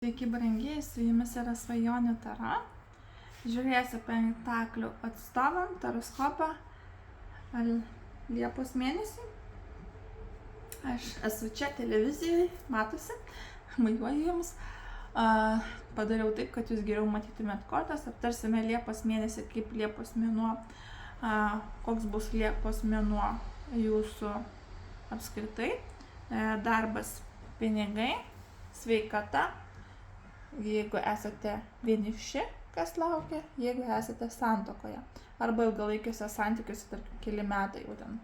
Sveiki brangiai, su jumis yra Svajonių Tara. Žiūrėsiu penktaklių atstovam taroskopą Liepos mėnesį. Aš esu čia televizijoje, matosi, mailuoju jums. Padariau taip, kad jūs geriau matytumėt kortas. Aptarsime Liepos mėnesį, kaip Liepos mėnuo, koks bus Liepos mėnuo jūsų apskritai. Darbas, pinigai, sveikata. Jeigu esate vieniši, kas laukia, jeigu esate santuokoje arba ilgalaikiuose santykiuose, tarkim, keli metai jau ten.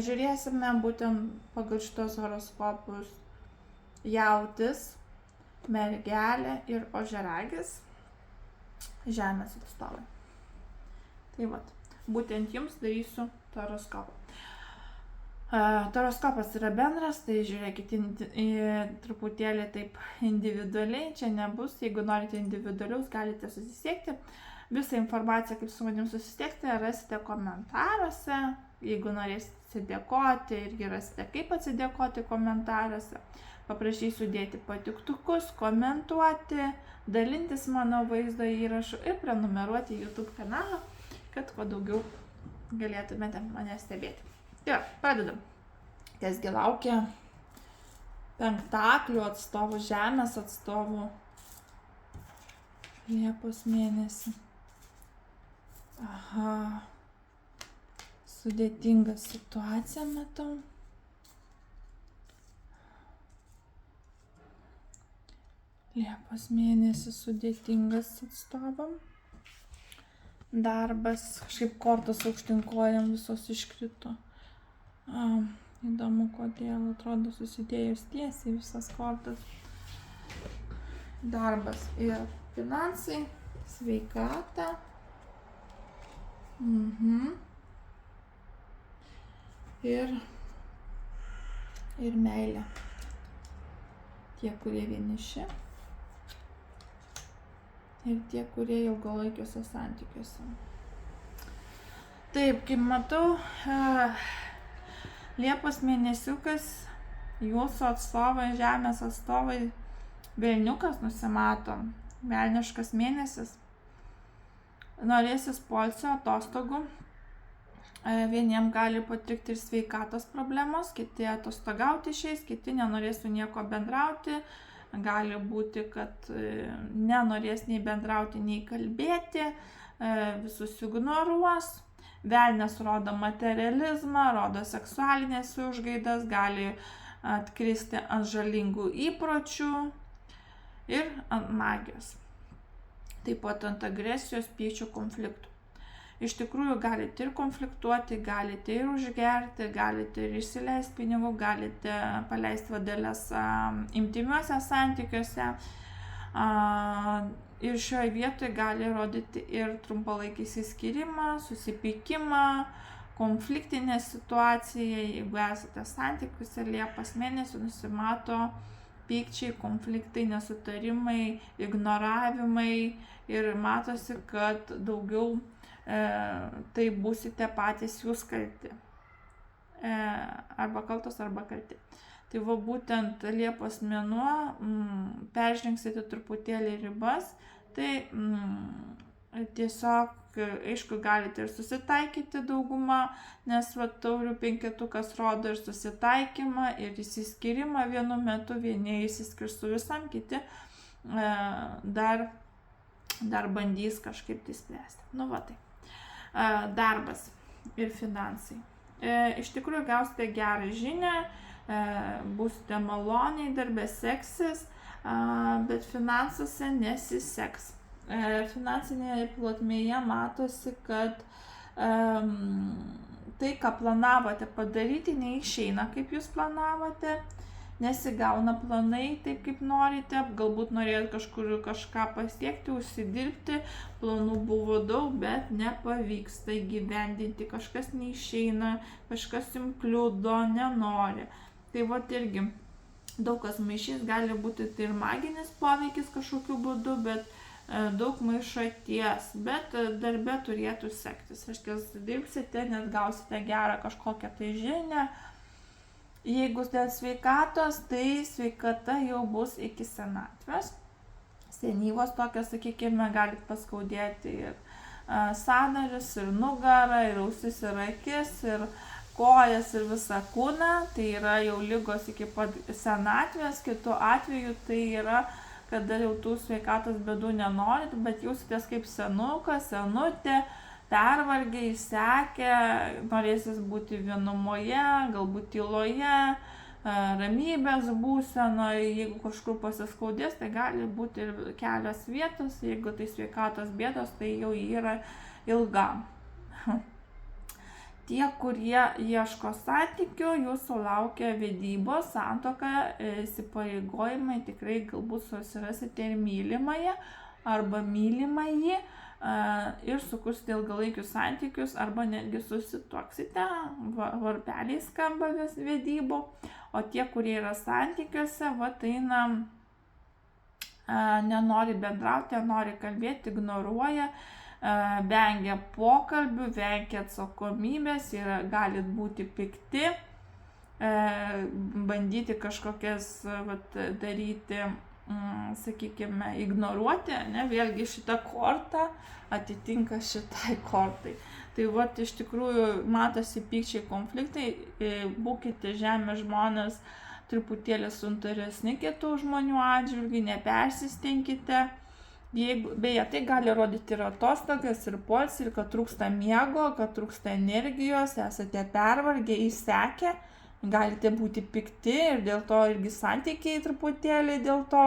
Žiūrėsime būtent pagal šitos horoskopus Jautis, Mergelė ir Ožiaragis, Žemės atstovai. Tai vat, būtent jums darysiu taroskopą. Taroskopas yra bendras, tai žiūrėkite truputėlį taip individualiai, čia nebus, jeigu norite individualiaus, galite susisiekti. Visą informaciją, kaip su manim susisiekti, rasite komentaruose, jeigu norėsite atsidėkoti, irgi rasite, kaip atsidėkoti komentaruose. Paprašysiu dėti patiktukus, komentuoti, dalintis mano vaizdo įrašu ir prenumeruoti YouTube kanalą, kad kuo daugiau galėtumėte mane stebėti. Tai pradedam. Kasgi laukia penktaklių atstovų, Žemės atstovų Liepos mėnesį. Aha. Sudėtinga situacija, matau. Liepos mėnesį sudėtingas atstovam. Darbas, kažkaip kortos aukštinkojam visos iškrito. Įdomu, kodėl, atrodo, susidėjus tiesiai visas kortas. Darbas ir finansai, sveikata. Ir meilė. Tie, kurie vieniši. Ir tie, kurie ilgalaikiuose santykiuose. Taip, kaip matau, Liepos mėnesiukas, jūsų atstovai, Žemės atstovai, velniukas nusimato, velniškas mėnesis. Norėsis poilsio, atostogų. Vieniem gali patikti ir sveikatos problemos, kiti atostogauti išeis, kiti nenorės su nieko bendrauti. Gali būti, kad nenorės nei bendrauti, nei kalbėti, visus ignoruos. Velnias rodo materializmą, rodo seksualinės užgaidas, gali atkristi ant žalingų įpročių ir ant magijos. Taip pat ant agresijos, pykčio, konfliktų. Iš tikrųjų galite ir konfliktuoti, galite ir užgerti, galite ir išsileisti pinigų, galite paleisti vadeles intymiuose santykiuose. Ir šioje vietoje gali rodyti ir trumpalaikį išsiskyrimą, susipykimą, konfliktinę situaciją. Jeigu esate santykiuose, Liepos mėnesį nusimato pykčiai, konfliktai, nesutarimai, ignoravimai ir matosi, kad daugiau tai būsite patys jūs kalti. Arba kaltos, arba kalti. Tai va būtent Liepos mėnuo, peržengsite truputėlį ribas, tai tiesiog, aišku, galite ir susitaikyti daugumą, nes va taurių penketukas rodo ir susitaikymą, ir išsiskyrimą vienu metu, vieni išsiskirs su visam, kiti dar bandys kažkaip tai spręsti. Nu va tai. Darbas ir finansai. Iš tikrųjų gausite gerą žinią, būsite maloniai, darbė seksis, bet finansuose nesiseks. Finansinėje plotmėje matosi, kad tai, ką planavote padaryti, neišeina, kaip jūs planavote, nesigauna planai taip, kaip norite, galbūt norėjot kažkur kažką pasiekti, užsidirbti, planų buvo daug, bet nepavyksta įgyvendinti, kažkas neišeina, kažkas jums kliudo, nenori. Tai vat irgi daug kas maišys, gali būti tai ir maginis poveikis kažkokiu būdu, bet daug maišaties, bet darbe turėtų sektis. Reiškia, dirbsite, net gausite gerą kažkokią tai žinią, Jeigu dėl sveikatos, tai sveikata jau bus iki senatvės. senyvos tokios, sakykime, gali paskaudėti ir sąnarius, ir nugarą, ir ausis, ir akis, ir kojas, ir visą kūną. Tai yra jau ligos iki pat senatvės. Kitu atveju tai yra, kada jau tų sveikatos bėdų nenorit, bet jūsitės kaip senukas, senutė, pervargę, išsekę, norėsis būti vienumoje, galbūt tyloje, ramybės būsenoje. Jeigu kažkur pasiskaudės, tai gali būti ir kelios vietos. Jeigu tai sveikatos bėdos, tai jau yra ilgam. Tie, kurie ieško santykių, jūsų laukia vedybos, santuoka, įsipareigojimai, tikrai galbūt susirasite ir mylimąją arba mylimąjį ir sukursite ilgalaikius santykius arba netgi susituoksite, varpeliai skamba vedybų, o tie, kurie yra santykiuose, tai nenori bendrauti, nenori kalbėti, ignoruoja, vengia pokalbių, vengia atsakomybės ir galit būti pikti, bandyti kažkokias daryti, sakykime, ignoruoti, ne, vėlgi šita korta atitinka šitai kortai. Tai iš tikrųjų matosi pykčiai, konfliktai, būkite žemės žmonės truputėlį suntaresni kitų žmonių atžvilgių, nepersistenkite. Beje, tai gali rodyti ir atostogas, ir poilsį, ir kad trūksta miego, kad trūksta energijos, esate pervargę, išsekę, galite būti pikti ir dėl to irgi santykiai truputėlį dėl to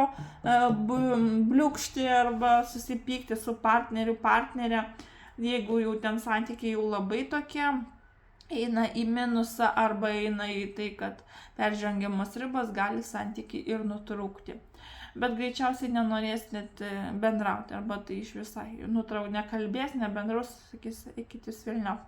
bliūkšti arba susipykti su partneriu, partnerė. Jeigu jau ten santykiai jau labai tokie, eina į minusą arba eina į tai, kad peržengiamas ribas, gali santykiai ir nutrūkti. Bet greičiausiai nenorėsit bendrauti, arba tai iš visai nekalbės, nebendraus, sakys, eikit velniop.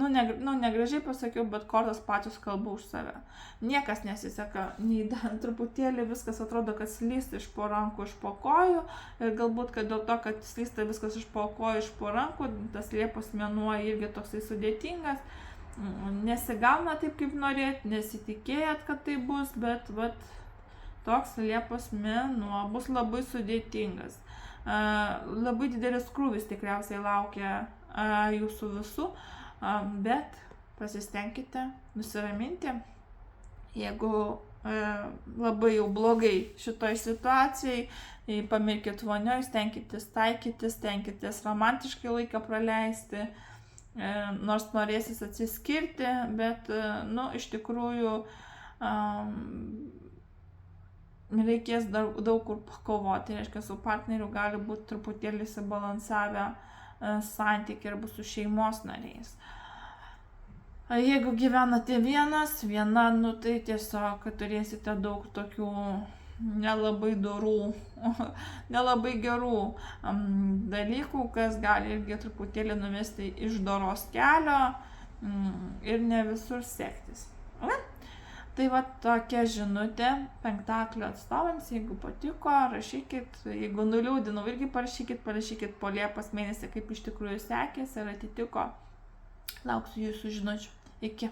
Negražiai pasakiau, bet kortos pačios kalba už save. Niekas nesiseka, nei truputėlį viskas atrodo, kad slysta iš po rankų, iš po kojų, ir galbūt, kad dėl to, kad slysta viskas iš po kojų, iš po rankų, tas Liepos mėnuo irgi toksai sudėtingas, nesigauna taip, kaip norėt, nesitikėjot, kad tai bus, bet toks Liepos mėnuo bus labai sudėtingas. Labai didelis krūvis tikriausiai laukia jūsų visų, bet pasistengkite nusiraminti. Jeigu labai jau blogai šitoj situacijai, pamirkit vonioj, stenkitės taikytis, stenkitės romantiškai laiką praleisti, nors norėsis atsiskirti, bet, iš tikrųjų, reikės daug kur pakovoti, reiškia, su partneriu gali būti truputėlį subalansavę santykiai arba su šeimos nariais. Jeigu gyvenate viena, tai tiesiog turėsite daug tokių nelabai gerų dalykų, kas gali irgi truputėlį numesti iš doros kelio ir ne visur sektis. Tai tokia žinutė Pentaklio atstovams. Jeigu patiko, rašykit, jeigu nuliūdinau, irgi parašykit po Liepos mėnesį, kaip iš tikrųjų sekėsi ir atitiko. Lauksiu jūsų žinučių. Iki.